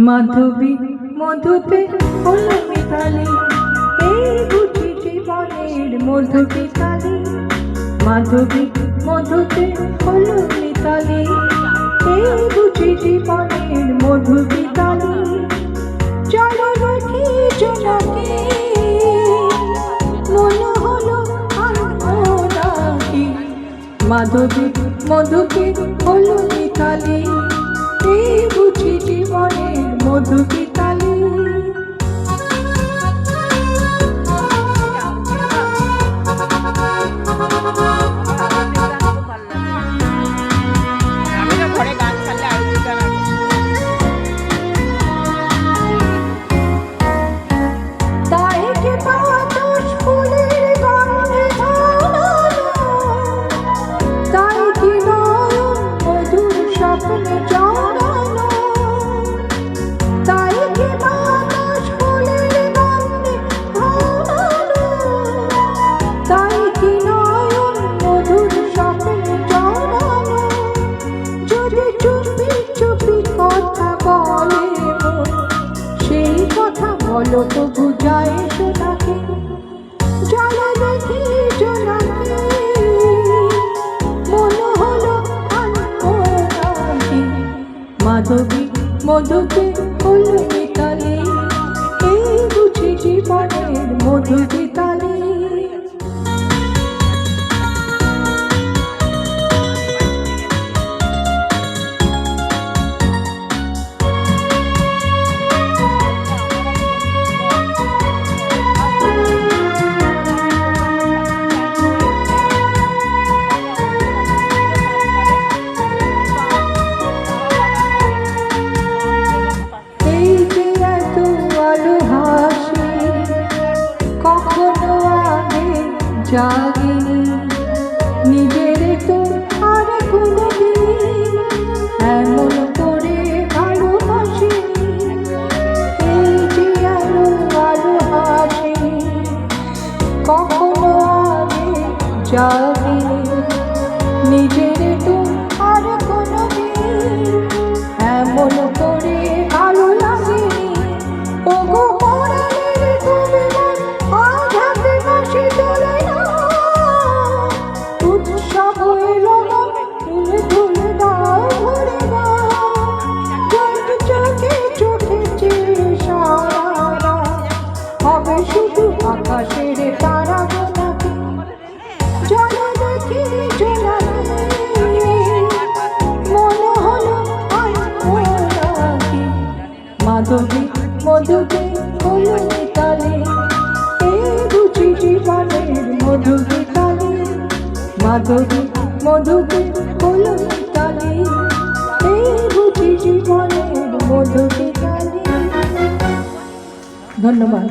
মাধবী মধুপে হলো মিতালি, এই বুঝি জীবনের মধুপে কালি। মাধবী মধুপে হলো মিতালি, এই বুঝি জীবনের মধুপে কালি। চলো দেখি জোনাকে, মনে হলো নাকি। মাধবী মধুপে হলো মিতালি, এই বুঝি জীবনের মধুপে কালি। বলো তো বুঝায় শোনাকে, চলো দেখি জোনাকে, মনে হলো নাকি। মাধবী মধুপে হলো মিতালি, এই বুঝি জীবনের মধুপে কালি। জাগিনি নিজের তো আর কোনোদিন এমন করে ভালোবাসিনি। এই যে আলো আলো হাসি, কখনো আগে জাগিনি নিজের তো আর কোনোদিন এমন করে ভালো লাগেনি। ওগো পরাণের তুমি আজ হাতে বাঁশি তোলে না, উৎসব এলো তুলে তুলে দাও ভরে দাও। চোখে চোখে চেয়ে সারা হবে শুধু আকাশের তারা গোনাকে। চলো দেখি জোনাকে, মনে হলো নাকি। মাধবী মধুপে হলো মিতালি, এই বুঝি জীবনের মধুপে কালি। মাধবী মধুপে হলো মিতালি, এই বুঝি জীবনের মধুপে কালি। ধন্যবাদ।